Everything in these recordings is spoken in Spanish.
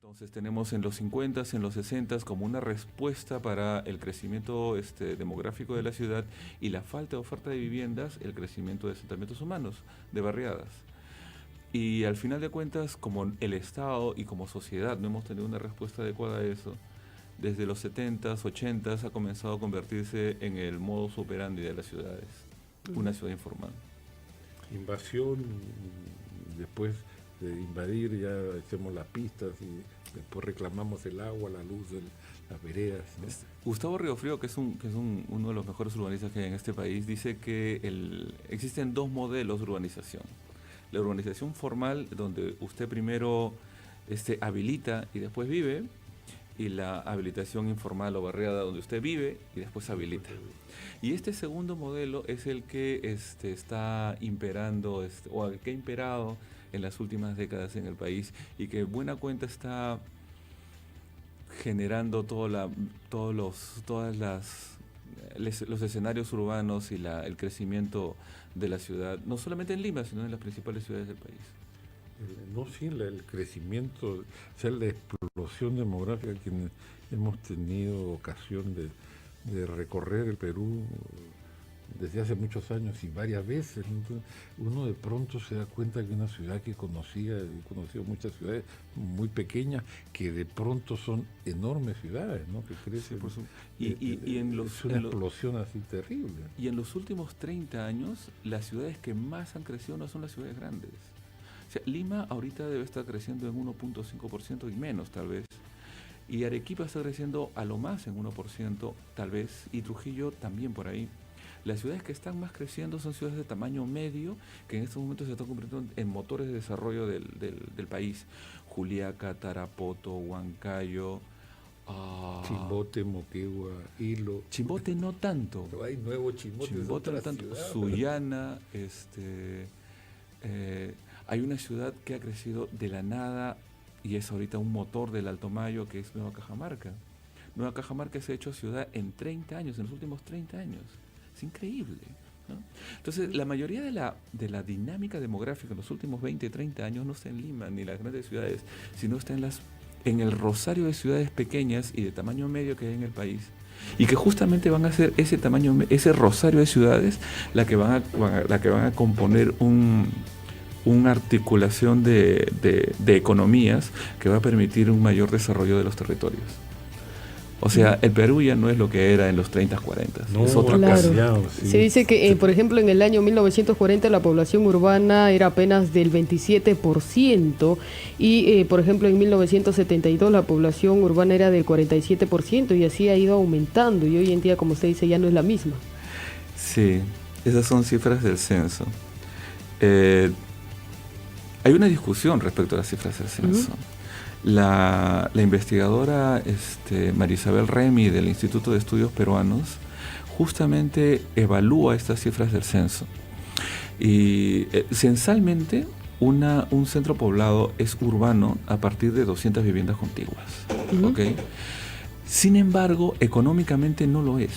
Entonces tenemos en los 50, en los 60 como una respuesta para el crecimiento demográfico de la ciudad y la falta de oferta de viviendas, el crecimiento de asentamientos humanos, de barriadas. Y al final de cuentas, como el Estado y como sociedad no hemos tenido una respuesta adecuada a eso, desde los 70s, 80s ha comenzado a convertirse en el modus operandi de las ciudades, una ciudad informal. Invasión, después de invadir ya hacemos las pistas y después reclamamos el agua, la luz, las veredas, ¿no? Gustavo Riofrío, que es uno de los mejores urbanistas que hay en este país, dice que existen dos modelos de urbanización. La urbanización formal, donde usted primero habilita y después vive, y la habilitación informal o barriada, donde usted vive y después habilita. Y este segundo modelo es el que está imperando, o el que ha imperado en las últimas décadas en el país, y que buena cuenta está generando todos los escenarios urbanos y el crecimiento de la ciudad, no solamente en Lima, sino en las principales ciudades del país. No, sí, el crecimiento, o sea, la explosión demográfica que hemos tenido ocasión de recorrer el Perú desde hace muchos años y varias veces. Entonces, uno de pronto se da cuenta que una ciudad que he conocido muchas ciudades muy pequeñas, que de pronto son enormes ciudades, ¿no? Que crecen. Sí, es una explosión así terrible. Y en los últimos 30 años, las ciudades que más han crecido no son las ciudades grandes. O sea, Lima ahorita debe estar creciendo en 1.5% y menos, tal vez. Y Arequipa está creciendo a lo más en 1%, tal vez. Y Trujillo también por ahí. Las ciudades que están más creciendo son ciudades de tamaño medio, que en estos momentos se están convirtiendo en motores de desarrollo del país. Juliaca, Tarapoto, Huancayo. Chimbote, Moquegua, Hilo. Chimbote no tanto. Pero hay nuevos Chimbotes. Chimbote no tanto. Sullana, hay una ciudad que ha crecido de la nada y es ahorita un motor del Alto Mayo, que es Nueva Cajamarca. Nueva Cajamarca se ha hecho ciudad en 30 años, en los últimos 30 años. Es increíble, ¿no? Entonces, la mayoría de la dinámica demográfica en los últimos 20, 30 años no está en Lima ni en las grandes ciudades, sino está en el rosario de ciudades pequeñas y de tamaño medio que hay en el país. Y que justamente van a ser ese rosario de ciudades la que van a componer una articulación de economías que va a permitir un mayor desarrollo de los territorios. O sea, el Perú ya no es lo que era en los 30, 40. No, es otra claro. cosa. Sí. Se dice que, por ejemplo, en el año 1940 la población urbana era apenas del 27% y, por ejemplo, en 1972 la población urbana era del 47% y así ha ido aumentando y hoy en día, como usted dice, ya no es la misma. Sí, esas son cifras del censo. Hay una discusión respecto a las cifras del censo. La investigadora María Isabel Remy del Instituto de Estudios Peruanos justamente evalúa estas cifras del censo. Y censalmente un centro poblado es urbano a partir de 200 viviendas contiguas. ¿Okay? Sin embargo, económicamente no lo es.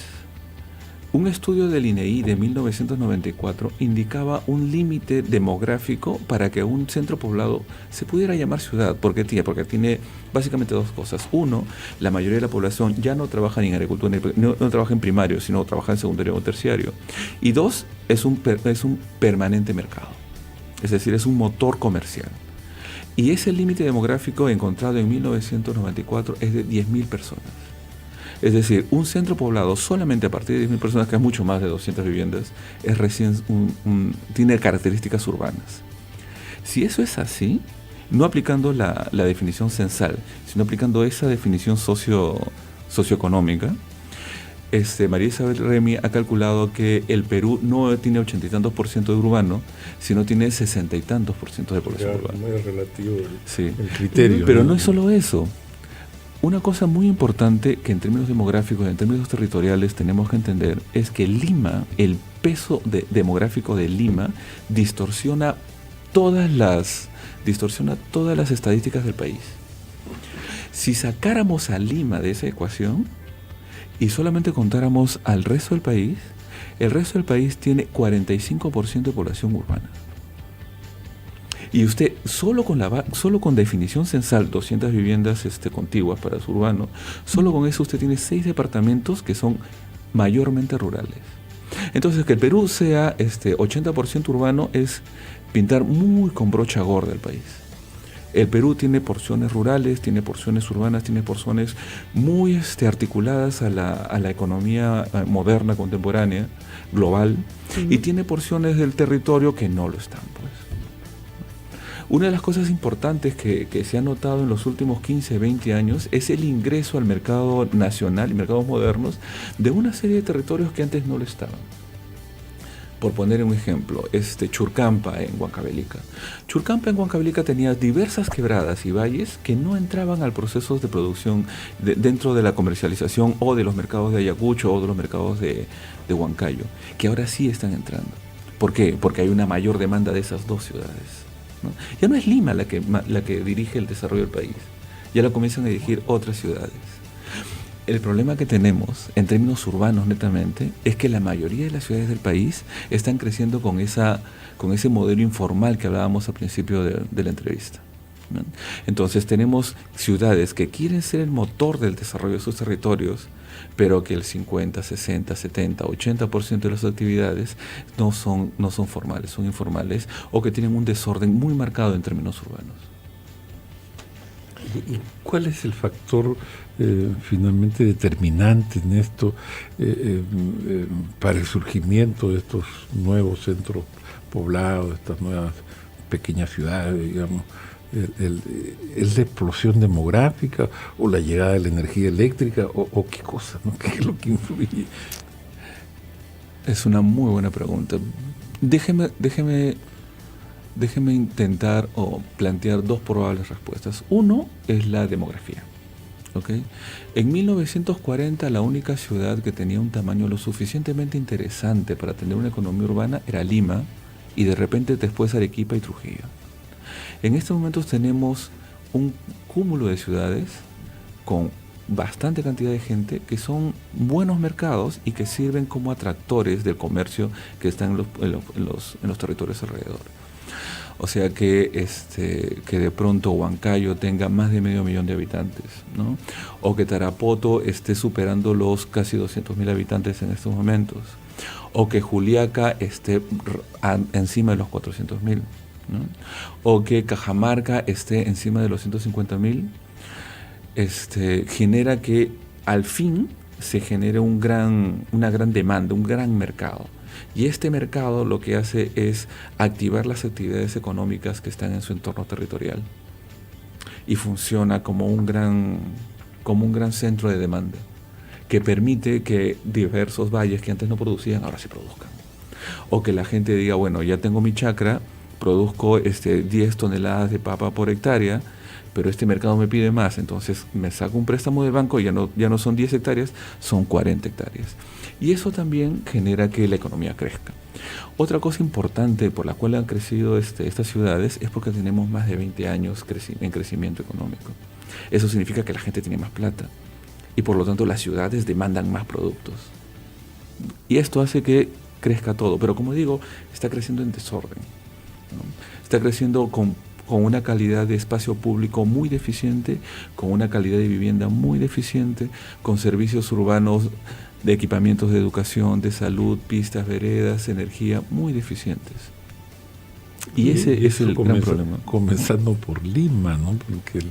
Un estudio del INEI de 1994 indicaba un límite demográfico para que un centro poblado se pudiera llamar ciudad. ¿Por qué tiene? Porque tiene básicamente dos cosas. Uno, la mayoría de la población ya no trabaja ni en agricultura, no trabaja en primario, sino trabaja en secundario o terciario. Y dos, es un permanente mercado. Es decir, es un motor comercial. Y ese límite demográfico encontrado en 1994 es de 10.000 personas. Es decir, un centro poblado solamente a partir de 10.000 personas, que es mucho más de 200 viviendas, es recién tiene características urbanas. Si eso es así, no aplicando la definición censal, sino aplicando esa definición socioeconómica, María Isabel Remy ha calculado que el Perú no tiene 80 y tantos % de urbano, sino tiene 60 y tantos % de población urbana. Muy relativo el criterio. Pero no es solo eso. Una cosa muy importante que en términos demográficos, en términos territoriales tenemos que entender es que Lima, el peso demográfico de Lima distorsiona todas las estadísticas del país. Si sacáramos a Lima de esa ecuación y solamente contáramos al resto del país, el resto del país tiene 45% de población urbana. Y usted, solo con definición censal, 200 viviendas contiguas para su urbano, solo con eso usted tiene 6 departamentos que son mayormente rurales. Entonces, que el Perú sea 80% urbano es pintar muy con brocha gorda el país. El Perú tiene porciones rurales, tiene porciones urbanas, tiene porciones muy articuladas a la economía moderna, contemporánea, global, y tiene porciones del territorio que no lo están, pues. Una de las cosas importantes que se ha notado en los últimos 15, 20 años es el ingreso al mercado nacional y mercados modernos de una serie de territorios que antes no lo estaban. Por poner un ejemplo, Churcampa en Huancavelica. Churcampa en Huancavelica tenía diversas quebradas y valles que no entraban al proceso de producción dentro de la comercialización o de los mercados de Ayacucho o de los mercados de Huancayo, que ahora sí están entrando. ¿Por qué? Porque hay una mayor demanda de esas dos ciudades, ¿no? Ya no es Lima la que dirige el desarrollo del país, ya la comienzan a dirigir otras ciudades. El problema que tenemos en términos urbanos netamente es que la mayoría de las ciudades del país están creciendo con ese modelo informal que hablábamos al principio de la entrevista, ¿no? Entonces tenemos ciudades que quieren ser el motor del desarrollo de sus territorios, pero que el 50, 60, 70, 80% de las actividades no son formales, son informales, o que tienen un desorden muy marcado en términos urbanos. ¿Y cuál es el factor finalmente determinante en esto para el surgimiento de estos nuevos centros poblados, estas nuevas pequeñas ciudades, digamos? ¿Es la explosión demográfica o la llegada de la energía eléctrica o qué cosa, ¿no? ¿Qué es lo que influye? Es una muy buena pregunta. Déjeme intentar o plantear dos probables respuestas. Uno es la demografía. ¿Okay? En 1940 la única ciudad que tenía un tamaño lo suficientemente interesante para tener una economía urbana era Lima, y de repente después Arequipa y Trujillo. En estos momentos tenemos un cúmulo de ciudades con bastante cantidad de gente que son buenos mercados y que sirven como atractores del comercio que están en los territorios alrededor. O sea que de pronto Huancayo tenga más de 500.000 de habitantes, ¿no? O que Tarapoto esté superando los casi 200.000 habitantes en estos momentos. O que Juliaca esté encima de los 400.000, ¿no? O que Cajamarca esté encima de los 150.000. Genera que al fin se genere una gran demanda, un gran mercado. Y este mercado lo que hace es activar las actividades económicas que están en su entorno territorial. Y funciona como un gran centro de demanda, que permite que diversos valles que antes no producían, ahora sí produzcan. O que la gente diga, bueno, ya tengo mi chacra, produzco 10 toneladas de papa por hectárea, pero este mercado me pide más, entonces me saco un préstamo del banco y ya no son 10 hectáreas, son 40 hectáreas. Y eso también genera que la economía crezca. Otra cosa importante por la cual han crecido estas ciudades es porque tenemos más de 20 años en crecimiento económico. Eso significa que la gente tiene más plata y por lo tanto las ciudades demandan más productos. Y esto hace que crezca todo, pero como digo, está creciendo en desorden, ¿no? Está creciendo con una calidad de espacio público muy deficiente, con una calidad de vivienda muy deficiente, con servicios urbanos de equipamientos de educación, de salud, pistas, veredas, energía, muy deficientes. Y ese es el gran problema. Comenzando por Lima, ¿no? Porque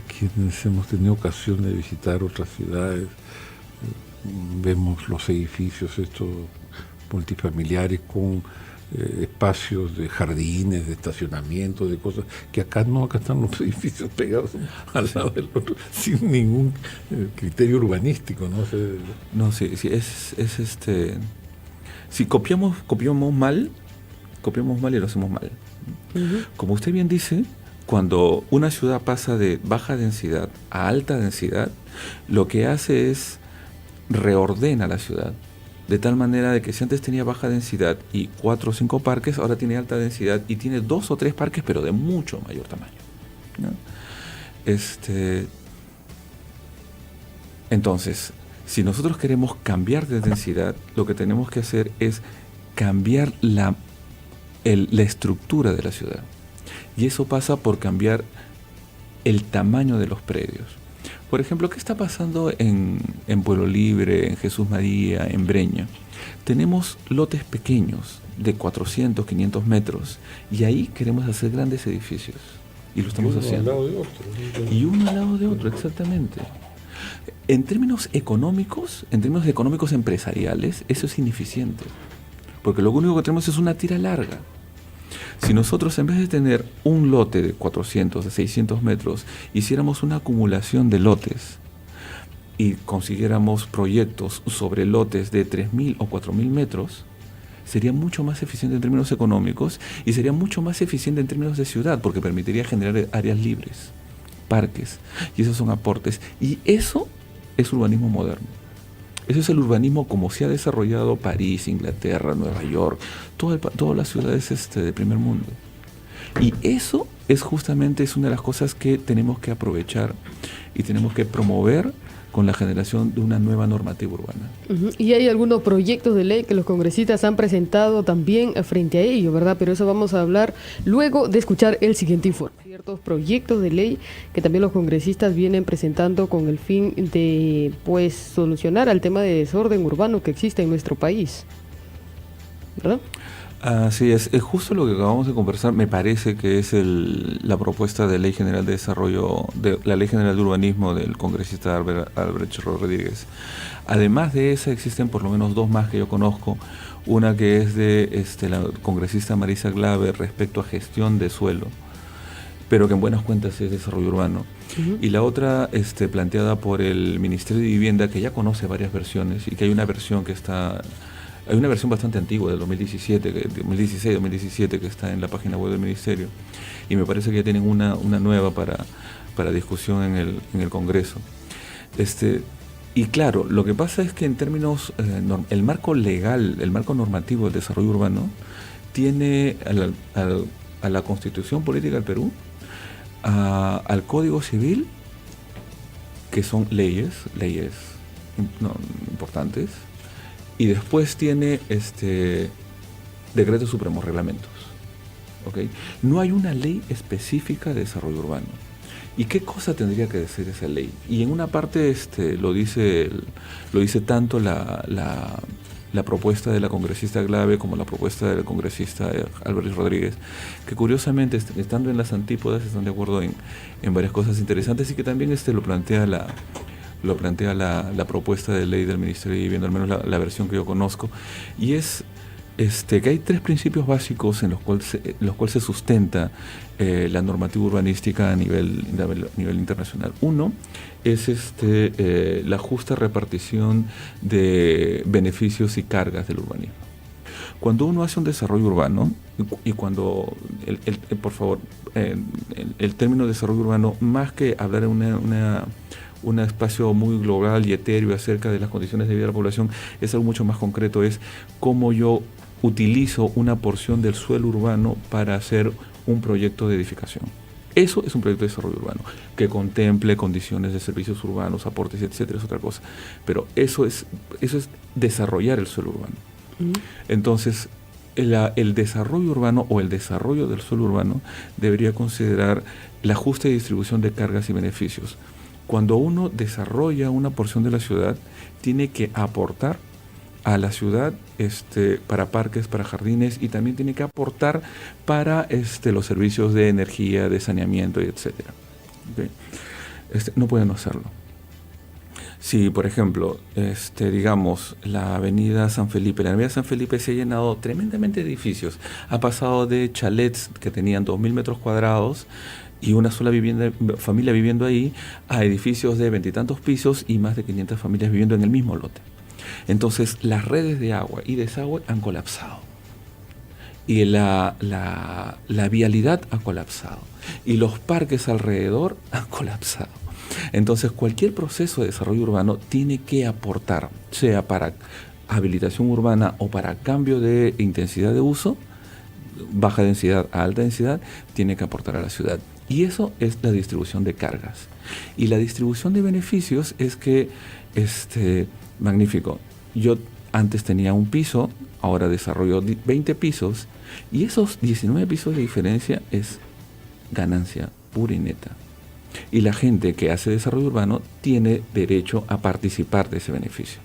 quienes hemos tenido ocasión de visitar otras ciudades, vemos los edificios estos multifamiliares con espacios de jardines, de estacionamiento, de cosas que acá no, acá están los edificios pegados al lado del otro sin ningún criterio urbanístico, ¿no? No, sí, es si copiamos mal y lo hacemos mal. Uh-huh. Como usted bien dice, cuando una ciudad pasa de baja densidad a alta densidad, lo que hace es reordena la ciudad. De tal manera de que si antes tenía baja densidad y 4 o 5 parques, ahora tiene alta densidad y tiene 2 o 3 parques, pero de mucho mayor tamaño, ¿no? Entonces, si nosotros queremos cambiar de densidad, lo que tenemos que hacer es cambiar la estructura de la ciudad. Y eso pasa por cambiar el tamaño de los predios. Por ejemplo, ¿qué está pasando en Pueblo Libre, en Jesús María, en Breña? Tenemos lotes pequeños de 400, 500 metros y ahí queremos hacer grandes edificios. Y lo estamos haciendo. Uno al lado de otro. Y uno al lado de otro, exactamente. En términos económicos empresariales, eso es ineficiente. Porque lo único que tenemos es una tira larga. Si nosotros, en vez de tener un lote de 400, de 600 metros, hiciéramos una acumulación de lotes y consiguiéramos proyectos sobre lotes de 3.000 o 4.000 metros, sería mucho más eficiente en términos económicos y sería mucho más eficiente en términos de ciudad, porque permitiría generar áreas libres, parques, y esos son aportes. Y eso es urbanismo moderno. Eso es el urbanismo como se ha desarrollado París, Inglaterra, Nueva York, todas las ciudades de primer mundo. Y eso es justamente una de las cosas que tenemos que aprovechar y tenemos que promover con la generación de una nueva normativa urbana. Y hay algunos proyectos de ley que los congresistas han presentado también frente a ello, ¿verdad? Pero eso vamos a hablar luego de escuchar el siguiente informe. Ciertos proyectos de ley que también los congresistas vienen presentando con el fin de, pues, solucionar al tema de desorden urbano que existe en nuestro país, ¿verdad? Así es justo lo que acabamos de conversar, me parece que es la propuesta de Ley General de Desarrollo, de la Ley General de Urbanismo del congresista Albrecht Rodríguez. Además de esa, existen por lo menos dos más que yo conozco. Una que es de la congresista Marisa Glave respecto a gestión de suelo, pero que en buenas cuentas es desarrollo urbano. Y la otra planteada por el Ministerio de Vivienda, que ya conoce varias versiones y que hay una versión que está... Hay una versión bastante antigua del 2016-2017 que está en la página web del Ministerio y me parece que ya tienen una nueva para discusión en el Congreso. Y claro, lo que pasa es que en términos, el marco legal, el marco normativo del desarrollo urbano tiene a la Constitución Política del Perú, al Código Civil, que son leyes importantes, y después tiene decretos supremos, reglamentos. ¿Okay? No hay una ley específica de desarrollo urbano. ¿Y qué cosa tendría que decir esa ley? Y en una parte lo dice tanto la propuesta de la congresista Glave como la propuesta del congresista Albrecht Rodríguez, que curiosamente, estando en las antípodas, están de acuerdo en varias cosas interesantes y que también lo plantea la propuesta de ley del Ministerio de Vivienda, al menos la versión que yo conozco, y es que hay tres principios básicos en los cuales se sustenta la normativa urbanística a nivel internacional. Uno es la justa repartición de beneficios y cargas del urbanismo. Cuando uno hace un desarrollo urbano, y cuando, por favor, el término desarrollo urbano, más que hablar de un espacio muy global y etéreo acerca de las condiciones de vida de la población, es algo mucho más concreto, es cómo yo utilizo una porción del suelo urbano para hacer un proyecto de edificación. Eso es un proyecto de desarrollo urbano, que contemple condiciones de servicios urbanos, aportes, etcétera, es otra cosa. Pero eso es desarrollar el suelo urbano. Entonces, el desarrollo urbano o el desarrollo del suelo urbano debería considerar la justa distribución de cargas y beneficios. Cuando uno desarrolla una porción de la ciudad, tiene que aportar a la ciudad para parques, para jardines, y también tiene que aportar para los servicios de energía, de saneamiento, y etcétera. ¿Okay? No pueden hacerlo. Si, por ejemplo, digamos, la avenida San Felipe se ha llenado tremendamente de edificios. Ha pasado de chalets que tenían 2.000 metros cuadrados y una sola familia viviendo ahí, a edificios de 20 y tantos pisos y más de 500 familias viviendo en el mismo lote. Entonces, las redes de agua y desagüe han colapsado. Y la vialidad ha colapsado. Y los parques alrededor han colapsado. Entonces, cualquier proceso de desarrollo urbano tiene que aportar, sea para habilitación urbana o para cambio de intensidad de uso, baja densidad a alta densidad, tiene que aportar a la ciudad. Y eso es la distribución de cargas. Y la distribución de beneficios es que, magnífico, yo antes tenía un piso, ahora desarrollo 20 pisos, y esos 19 pisos de diferencia es ganancia pura y neta. Y la gente que hace desarrollo urbano tiene derecho a participar de ese beneficio.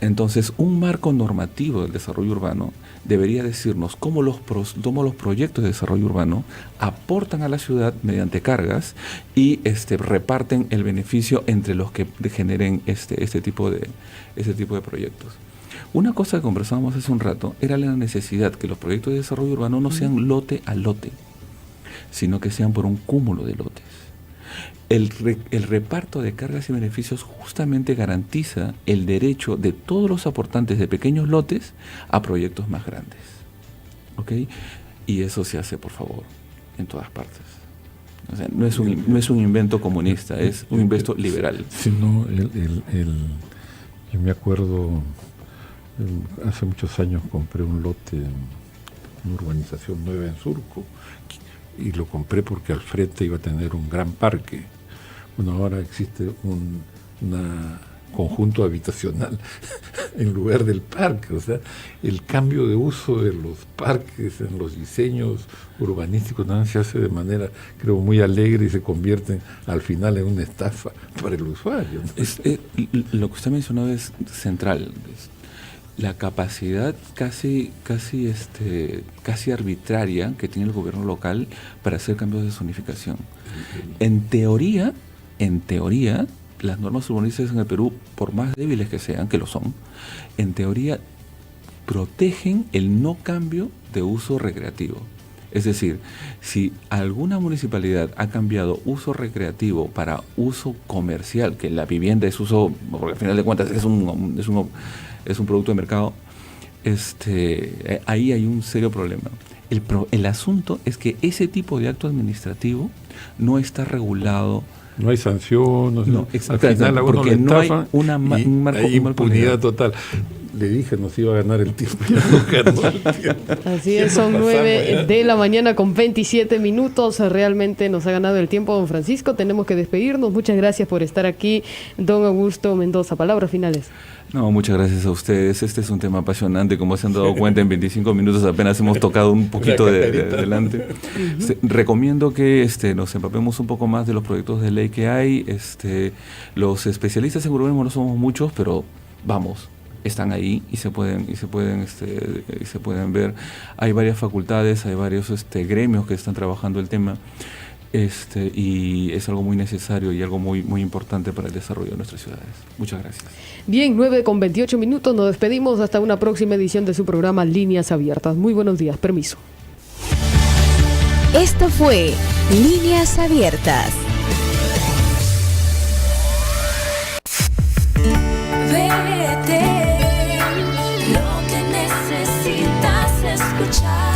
Entonces, un marco normativo del desarrollo urbano debería decirnos cómo los proyectos de desarrollo urbano aportan a la ciudad mediante cargas y reparten el beneficio entre los que generen este tipo de proyectos. Una cosa que conversábamos hace un rato era la necesidad que los proyectos de desarrollo urbano no sean lote a lote, sino que sean por un cúmulo de lotes. El reparto de cargas y beneficios justamente garantiza el derecho de todos los aportantes de pequeños lotes a proyectos más grandes. ¿Ok? Y eso se hace, por favor, en todas partes. O sea, no es un invento comunista, es un invento liberal. Sino yo me acuerdo, hace muchos años compré un lote en una urbanización nueva en Surco, y lo compré porque al frente iba a tener un gran parque. Bueno, ahora existe un conjunto habitacional en lugar del parque. O sea, el cambio de uso de los parques en los diseños urbanísticos también se hace de manera, creo, muy alegre y se convierten al final en una estafa para el usuario, ¿no? Lo que usted mencionó es central. La capacidad casi arbitraria que tiene el gobierno local para hacer cambios de zonificación. En teoría, las normas urbanísticas en el Perú, por más débiles que sean, que lo son, en teoría protegen el no cambio de uso recreativo. Es decir, si alguna municipalidad ha cambiado uso recreativo para uso comercial, que la vivienda es uso, porque al final de cuentas es un producto de mercado, ahí hay un serio problema. El asunto es que ese tipo de acto administrativo no está regulado. No hay sanción, al final porque no hay un marco, hay impunidad total. Le dije, nos iba a ganar el tiempo, ya no ganó el tiempo. Así es, son 9 de la mañana con 27 minutos. Realmente nos ha ganado el tiempo, don Francisco. Tenemos que despedirnos. Muchas gracias por estar aquí, don Augusto Mendoza. Palabras finales. No, muchas gracias a ustedes. Este es un tema apasionante. Como se han dado cuenta, en 25 minutos apenas hemos tocado un poquito de adelante. Recomiendo que nos empapemos un poco más de los proyectos de ley que hay. Los especialistas en urbanismo no somos muchos, pero vamos, están ahí y se pueden ver. Hay varias facultades, hay varios gremios que están trabajando el tema. Y es algo muy necesario y algo muy, muy importante para el desarrollo de nuestras ciudades. Muchas gracias. Bien, 9 con 28 minutos, nos despedimos hasta una próxima edición de su programa Líneas Abiertas. Muy buenos días, permiso. Esto fue Líneas Abiertas. Vete, lo que necesitas escuchar.